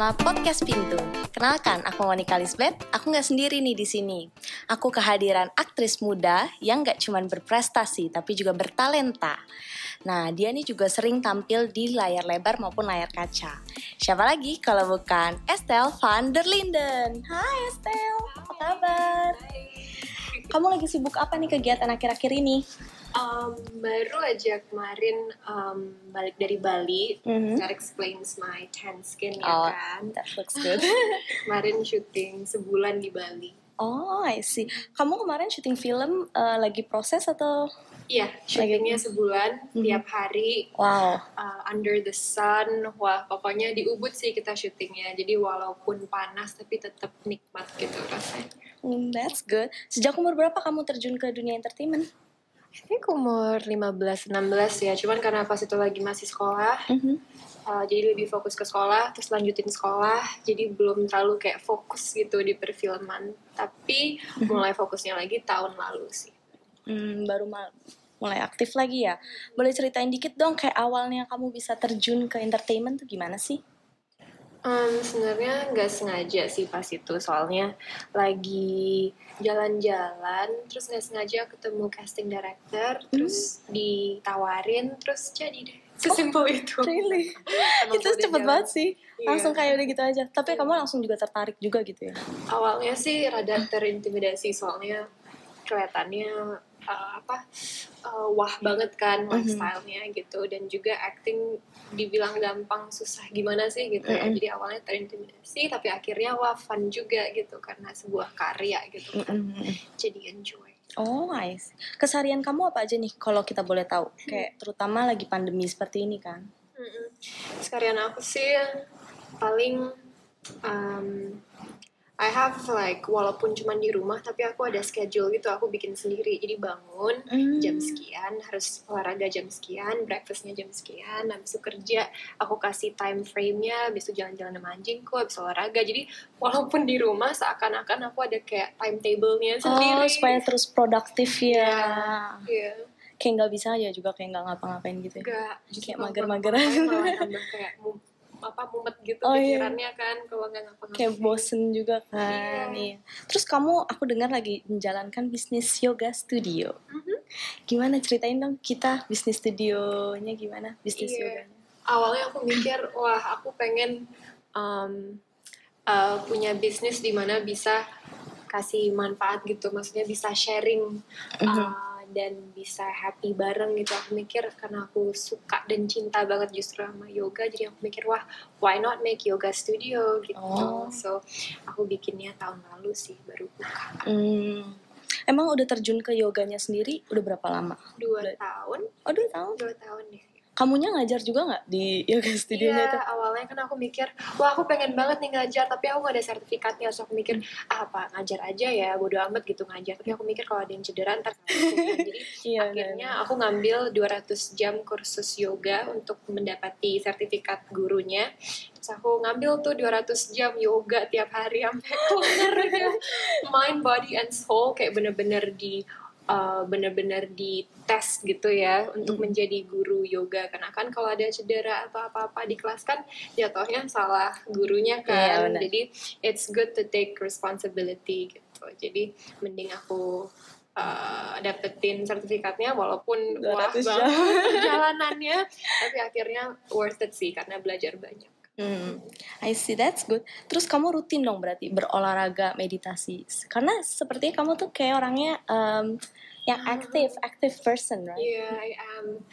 bersama Podcast Pintu. Kenalkan, aku Monica Lisbeth. Aku nggak sendiri nih di sini. Aku kehadiran aktris muda yang nggak cuma berprestasi, tapi juga bertalenta. Nah, dia nih juga sering tampil di layar lebar maupun layar kaca. Siapa lagi kalau bukan Estelle van der Linden. Hai Estelle, apa kabar? Kamu lagi sibuk apa nih kegiatan akhir-akhir ini? Baru aja kemarin balik dari Bali. That explains my tan skin ya kan. That looks good. Kemarin syuting sebulan di Bali. Oh, I see. Kamu kemarin syuting film lagi proses atau? Iya, syutingnya sebulan tiap hari. Wow. Under the sun. Wah, pokoknya di Ubud sih kita syutingnya. Jadi walaupun panas tapi tetap nikmat gitu rasanya. That's good. Sejak umur berapa kamu terjun ke dunia entertainment? I think umur 15-16 ya, cuman karena pas itu lagi masih sekolah, jadi lebih fokus ke sekolah, terus lanjutin sekolah, jadi belum terlalu kayak fokus gitu di perfilman, tapi mulai fokusnya lagi tahun lalu sih. Baru mulai aktif lagi ya. Boleh ceritain dikit dong kayak awalnya kamu bisa terjun ke entertainment tuh gimana sih? Sebenarnya nggak sengaja sih pas itu, soalnya lagi jalan-jalan terus nggak sengaja ketemu casting director, terus ditawarin, terus jadi deh. Sesimpel itu. Really? Itu cepet banget sih. Langsung kayak udah gitu aja. Tapi kamu langsung juga tertarik juga gitu ya? Awalnya sih rada terintimidasi, soalnya kelihatannya wah banget kan lifestyle-nya gitu, dan juga acting dibilang gampang susah gimana sih gitu ya. Jadi awalnya terintimidasi, tapi akhirnya wah fun juga gitu karena sebuah karya gitu kan. Jadi enjoy. Oh, nice. Keseharian kamu apa aja nih kalau kita boleh tahu? Kayak terutama lagi pandemi seperti ini kan. Keseharian aku sih paling I have like, walaupun cuma di rumah tapi aku ada schedule gitu, aku bikin sendiri. Jadi bangun jam sekian, harus olahraga jam sekian, breakfastnya jam sekian, habis itu kerja, aku kasih time frame-nya, habis itu jalan-jalan sama anjingku, habis olahraga. Jadi walaupun di rumah seakan-akan aku ada kayak timetable-nya sendiri. Oh, supaya terus produktif ya. Iya. Kayak nggak bisa aja juga, kayak nggak ngapa-ngapain gitu ya. Nggak, kayak mager-mageran. Malah tambah kayak mumet gitu pikirannya kan kalau nggak ngapa-ngapain. Kayak bosen juga kan. Iya. Terus kamu, aku dengar lagi menjalankan bisnis yoga studio. Gimana, ceritain dong kita bisnis studionya gimana, bisnis yoganya? Awalnya aku mikir, wah aku pengen punya bisnis di mana bisa kasih manfaat gitu, maksudnya bisa sharing dan bisa happy bareng gitu. Aku mikir karena aku suka dan cinta banget justru sama yoga, jadi aku mikir wah why not make yoga studio gitu. So aku bikinnya tahun lalu sih, baru buka. Emang udah terjun ke yoganya sendiri udah berapa lama? 2 tahun. Oh, 2 tahun? 2 tahun ya. Kamunya ngajar juga nggak di yoga studionya itu? Iya, awalnya kan aku mikir, wah aku pengen banget nih ngajar, tapi aku gak ada sertifikatnya. So aku mikir, apa ngajar aja ya, bodo amat gitu ngajar. Tapi aku mikir kalau ada yang cedera ntar jadi akhirnya aku ngambil 200 jam kursus yoga untuk mendapati sertifikat gurunya. Terus aku ngambil tuh 200 jam yoga tiap hari sampai kelar mind, body, and soul, kayak bener-bener di tes gitu ya untuk menjadi guru yoga, karena kan kalau ada cedera atau apa-apa di kelas kan jatuhnya salah gurunya kan. Jadi it's good to take responsibility gitu. Jadi mending aku dapetin sertifikatnya walaupun wah banget perjalanannya, tapi akhirnya worth it sih karena belajar banyak. I see, that's good. Terus kamu rutin dong berarti berolahraga, meditasi. Karena sepertinya kamu tuh kayak orangnya yang active person, right? Yeah, I am.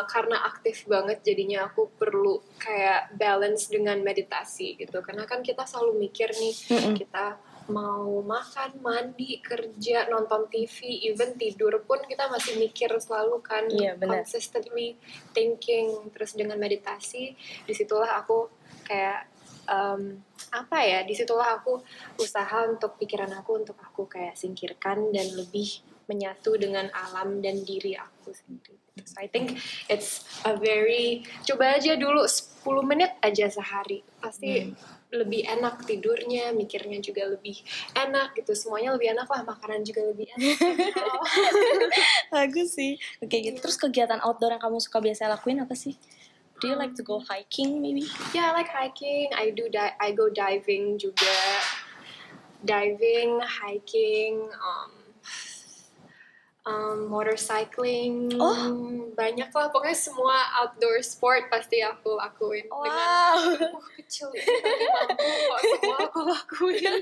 Karena aktif banget jadinya aku perlu kayak balance dengan meditasi gitu. Karena kan kita selalu mikir nih, kita mau makan, mandi, kerja, nonton TV, even tidur pun kita masih mikir selalu kan, consistently thinking. Terus dengan meditasi, disitulah aku kayak disitulah aku usaha untuk pikiran aku, untuk aku kayak singkirkan dan lebih menyatu dengan alam dan diri aku sendiri. So I think it's coba aja dulu 10 menit aja sehari, pasti lebih enak tidurnya, mikirnya juga lebih enak gitu, semuanya lebih enak lah, makanan juga lebih enak. Bagus sih. Oke gitu. Terus kegiatan outdoor yang kamu suka biasa lakuin apa sih? Do you like to go hiking maybe? Yeah, I like hiking. I go diving juga. Diving, hiking, motorcycling, banyak lah, pokoknya semua outdoor sport pasti aku lakuin. Dengan kecil tapi mampu kok semua aku lakuin.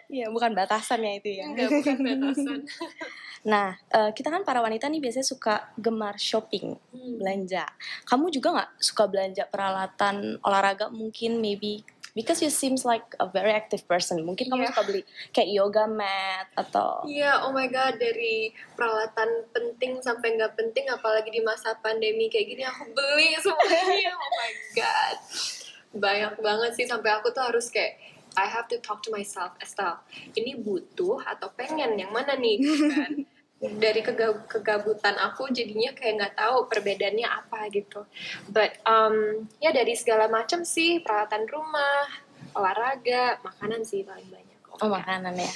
Iya, bukan batasan ya itu ya. Enggak, bukan batasan. Nah, kita kan para wanita nih biasanya suka gemar shopping, belanja. Kamu juga nggak suka belanja peralatan olahraga mungkin maybe? Because you seems like a very active person. Mungkin kamu suka beli kayak yoga mat atau... Iya, oh my god, dari peralatan penting sampai nggak penting, apalagi di masa pandemi kayak gini, aku beli semuanya. Oh my god, banyak banget sih, sampai aku tuh harus kayak I have to talk to myself, Estelle, ini butuh atau pengen, yang mana nih, kan? Dari kegabutan aku jadinya kayak nggak tahu perbedaannya apa gitu. But ya dari segala macam sih, peralatan rumah, olahraga, makanan sih paling banyak. Makanan ya.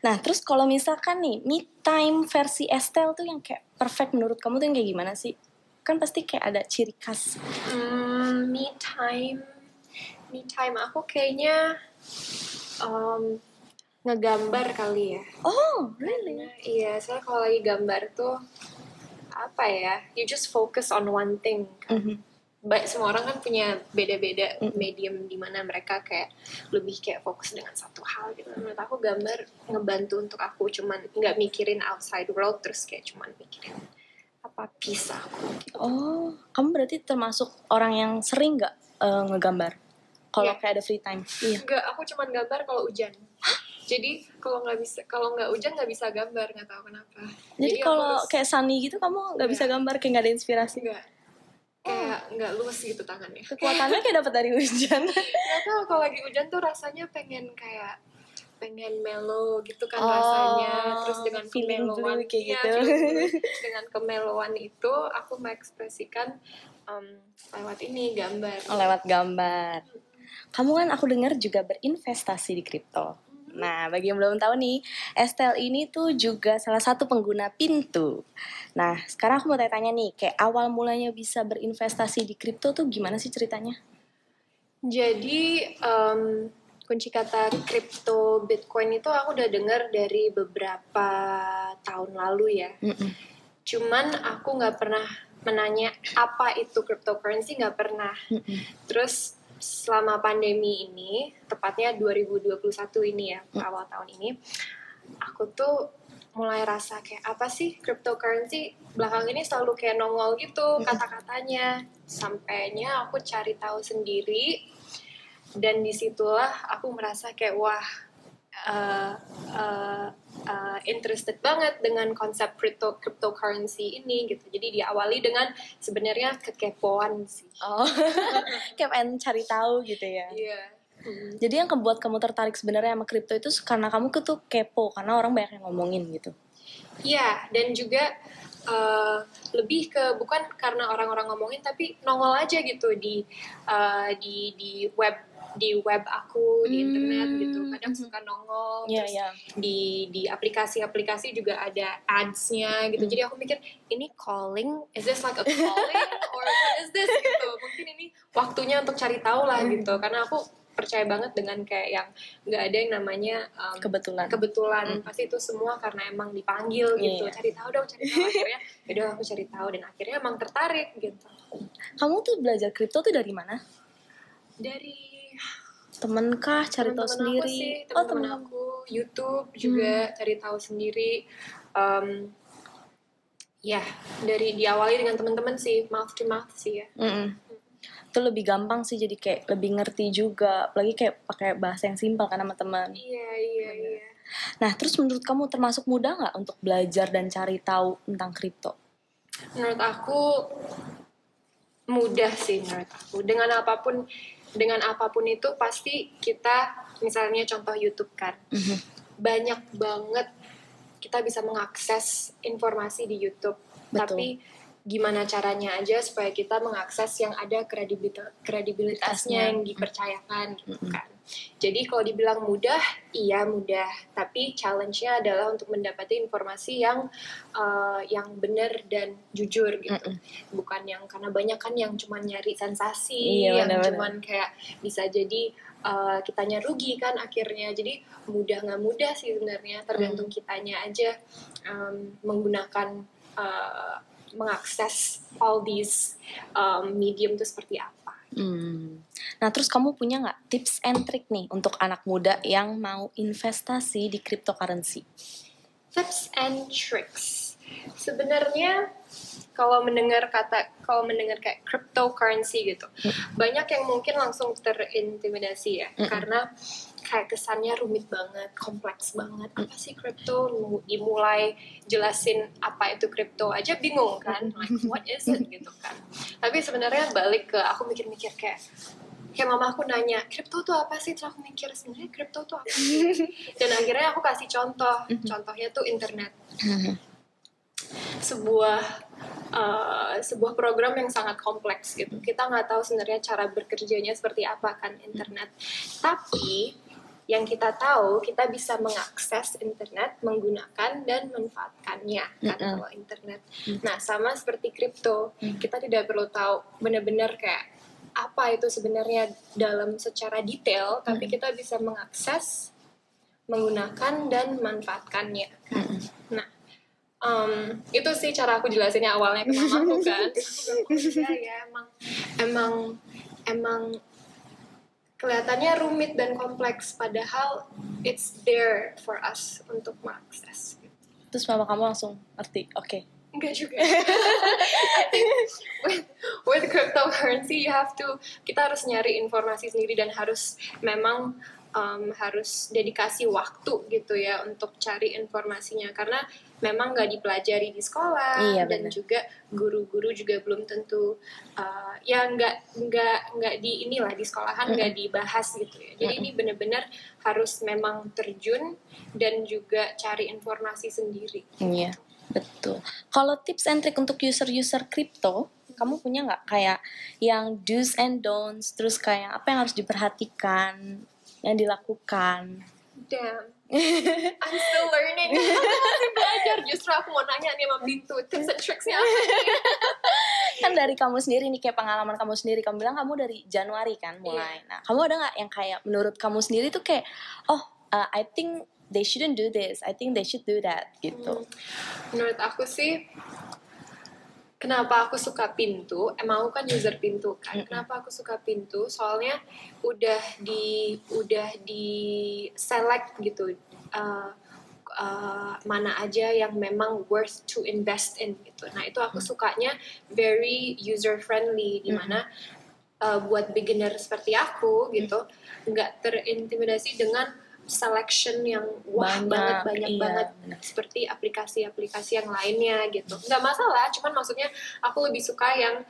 Nah terus kalau misalkan nih me time versi Estelle tuh yang kayak perfect menurut kamu tuh yang kayak gimana sih? Kan pasti kayak ada ciri khas. Me time aku kayaknya ngegambar kali ya. Oh, really? Iya, soalnya kalau lagi gambar tuh apa ya? You just focus on one thing. Baik, semua orang kan punya beda-beda medium di mana mereka kayak lebih kayak fokus dengan satu hal gitu. Menurut aku gambar ngebantu untuk aku cuman nggak mikirin outside world, terus kayak cuman mikirin apa piece aku. Gitu. Oh, kamu berarti termasuk orang yang sering nggak ngegambar? Kalau kayak ada free time? Iya. Enggak, aku cuman gambar kalau hujan. Jadi kalau nggak hujan nggak bisa gambar, nggak tahu kenapa. Jadi kalau kayak sunny gitu kamu nggak bisa gambar, kayak nggak ada inspirasi? Nggak. Kayak nggak luas gitu tangannya. Kekuatannya kayak dapat dari hujan. Nggak tahu, kalau lagi hujan tuh rasanya pengen mellow gitu kan rasanya. Terus dengan kemelowan kayak gitu. Dengan kemelowan itu aku mengekspresikan lewat ini gambar. Lewat gambar. Kamu kan aku dengar juga berinvestasi di kripto. Nah, bagi yang belum tahu nih, Estelle ini tuh juga salah satu pengguna Pintu. Nah, sekarang aku mau tanya nih, kayak awal mulanya bisa berinvestasi di kripto tuh gimana sih ceritanya? Jadi, kunci kata kripto Bitcoin itu aku udah dengar dari beberapa tahun lalu ya. Cuman aku nggak pernah menanya apa itu cryptocurrency, nggak pernah. Terus selama pandemi ini, tepatnya 2021 ini ya, awal tahun ini, aku tuh mulai rasa kayak apa sih cryptocurrency, belakang ini selalu kayak nongol gitu kata-katanya, sampainya aku cari tahu sendiri, dan disitulah aku merasa kayak wah, interested banget dengan konsep cryptocurrency ini gitu. Jadi diawali dengan sebenarnya kekepoan sih. Oh, kayak pengen cari tahu gitu ya. Iya. Jadi yang membuat kamu tertarik sebenarnya sama kripto itu karena kamu tuh kepo, karena orang banyak yang ngomongin gitu. Iya, dan juga lebih ke bukan karena orang-orang ngomongin, tapi nongol aja gitu di web aku, di internet gitu. Kadang suka nongol, di aplikasi-aplikasi juga ada ads-nya gitu. Jadi aku mikir, ini calling, is this like a calling or what is this gitu. Mungkin ini waktunya untuk cari tahu lah gitu. Karena aku percaya banget dengan kayak yang nggak ada yang namanya kebetulan. Pasti itu semua karena emang dipanggil gitu. Cari tahu dong, akhirnya yaudah aku cari tahu, dan akhirnya emang tertarik gitu. Kamu tuh belajar kripto tuh dari mana? Dari temen kah, cari tahu sendiri? Temen aku, YouTube juga cari tahu sendiri. Ya, diawali dengan teman-teman sih, mouth to mouth sih ya. Itu lebih gampang sih, jadi kayak lebih ngerti juga, apalagi kayak pakai bahasa yang simpel kan sama teman. Iya. Nah, terus menurut kamu termasuk mudah nggak untuk belajar dan cari tahu tentang kripto? Menurut aku mudah sih, menurut aku. Dengan apapun itu pasti kita, misalnya contoh YouTube kan, banyak banget kita bisa mengakses informasi di YouTube. Betul. Tapi gimana caranya aja supaya kita mengakses yang ada kredibilitasnya yang dipercayakan gitu kan. Jadi kalau dibilang mudah, iya mudah, tapi challenge-nya adalah untuk mendapati informasi yang benar dan jujur gitu. Bukan yang, karena banyak kan yang cuma nyari sensasi, yang cuman kayak bisa jadi kitanya rugi kan akhirnya. Jadi mudah nggak mudah sih sebenarnya, tergantung kitanya aja menggunakan mengakses all these medium itu seperti apa. Nah terus kamu punya nggak tips and trick nih untuk anak muda yang mau investasi di cryptocurrency? Tips and tricks. Sebenarnya kalau mendengar kayak cryptocurrency gitu, banyak yang mungkin langsung terintimidasi ya, karena kayak kesannya rumit banget, kompleks banget. Apa sih kripto? Dimulai jelasin apa itu kripto aja bingung kan, like what is it gitu kan. Tapi sebenarnya balik ke aku mikir-mikir kayak mama aku nanya, kripto tuh apa sih? Terus aku mikir sebenarnya kripto tuh apa sih? Dan akhirnya aku kasih contohnya tuh internet. Sebuah program yang sangat kompleks gitu. Kita nggak tahu sebenarnya cara bekerjanya seperti apa kan internet. Tapi yang kita tahu, kita bisa mengakses internet, menggunakan dan manfaatkannya kan kalau internet. Nah sama seperti kripto, kita tidak perlu tahu benar-benar kayak apa itu sebenarnya dalam secara detail, tapi kita bisa mengakses, menggunakan dan manfaatkannya. Nah itu sih cara aku jelasinnya awalnya ke mamaku kan. Ya emang kelihatannya rumit dan kompleks, padahal it's there for us untuk mengakses. Terus mama kamu langsung ngerti, oke? Enggak juga. with cryptocurrency kita harus nyari informasi sendiri dan harus memang harus dedikasi waktu gitu ya untuk cari informasinya, karena memang nggak dipelajari di sekolah, dan juga guru-guru juga belum tentu ya nggak di sekolahan nggak dibahas gitu ya. Jadi ini benar-benar harus memang terjun dan juga cari informasi sendiri. Iya, betul. Kalau tips and trick untuk user kripto, kamu punya nggak kayak yang do's and don'ts, terus kayak apa yang harus diperhatikan, yang dilakukan? Damn, I'm still learning. Aku masih belajar. Justru aku mau nanya nih sama Bintu, tips and tricksnya apa nih? Kan dari kamu sendiri nih, kayak pengalaman kamu sendiri, kamu bilang kamu dari Januari kan mulai. Nah, kamu ada nggak yang kayak menurut kamu sendiri tuh kayak, I think they shouldn't do this, I think they should do that gitu? Menurut aku sih, kenapa aku suka Pintu? Emang aku kan user Pintu kan. Kenapa aku suka Pintu? Soalnya udah di select gitu. Mana aja yang memang worth to invest in gitu. Nah itu aku sukanya very user friendly, dimana buat beginner seperti aku gitu nggak terintimidasi dengan selection yang banyak banget seperti aplikasi-aplikasi yang lainnya gitu. Nggak masalah, cuman maksudnya aku lebih suka yang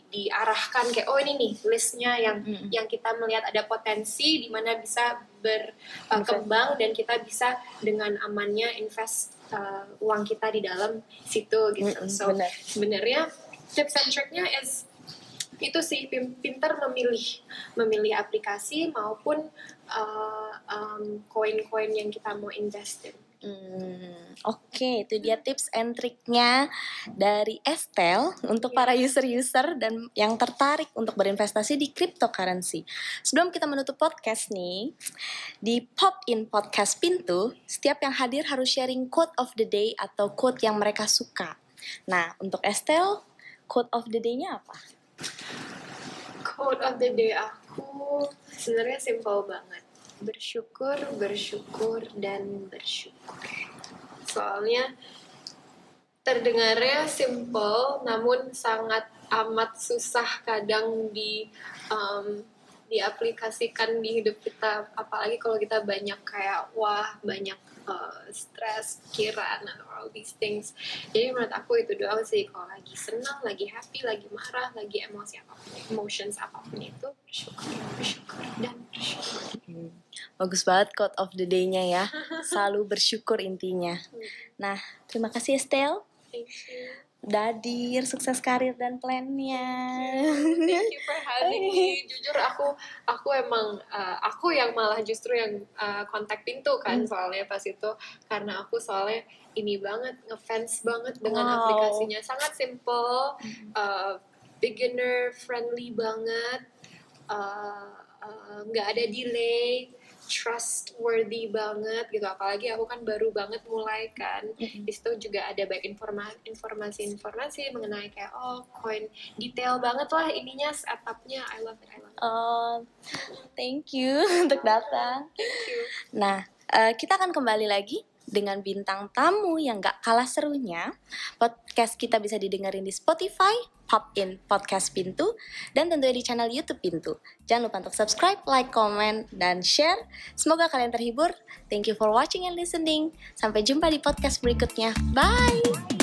diarahkan kayak ini nih listnya yang kita melihat ada potensi di mana bisa berkembang dan kita bisa dengan amannya invest uang kita di dalam situ gitu. So sebenarnya tips and tricknya itu sih pintar memilih aplikasi maupun koin-koin yang kita mau investin. Oke, itu dia tips and triknya dari Estelle untuk para user-user dan yang tertarik untuk berinvestasi di cryptocurrency. Sebelum kita menutup podcast nih, di Pop In Podcast Pintu, setiap yang hadir harus sharing quote of the day atau quote yang mereka suka. Nah, untuk Estelle, quote of the day-nya apa? Quote of the day aku sebenarnya simple banget. Bersyukur, dan bersyukur. Soalnya terdengarnya simple, namun sangat amat susah kadang diaplikasikan di hidup kita. Apalagi kalau kita banyak banyak stres, pikiran, all these things. Jadi menurut aku itu doang sih, kalau lagi senang, lagi happy, lagi marah, lagi emotions apapun itu, bersyukur dan bersyukur. Bagus banget quote of the day-nya ya. Selalu bersyukur intinya. Nah, terima kasih Estelle. Thank you. Dadir, sukses karir dan plannya. Thank you for having me. Jujur aku emang aku yang malah justru yang kontak Pintu kan soalnya pas itu, karena aku soalnya ini banget ngefans banget dengan aplikasinya, sangat simple, beginner friendly banget, nggak ada delay, trustworthy banget gitu, apalagi aku kan baru banget mulai kan. Di situ juga ada banyak informasi mengenai kayak koin detail banget lah ininya, setupnya. I love it. Thank you untuk datang. Thank you. Nah, kita akan kembali lagi dengan bintang tamu yang gak kalah serunya. Podcast kita bisa didengerin di Spotify, Popin Podcast Pintu, dan tentunya di channel YouTube Pintu. Jangan lupa untuk subscribe, like, comment, dan share. Semoga kalian terhibur. Thank you for watching and listening. Sampai jumpa di podcast berikutnya. Bye!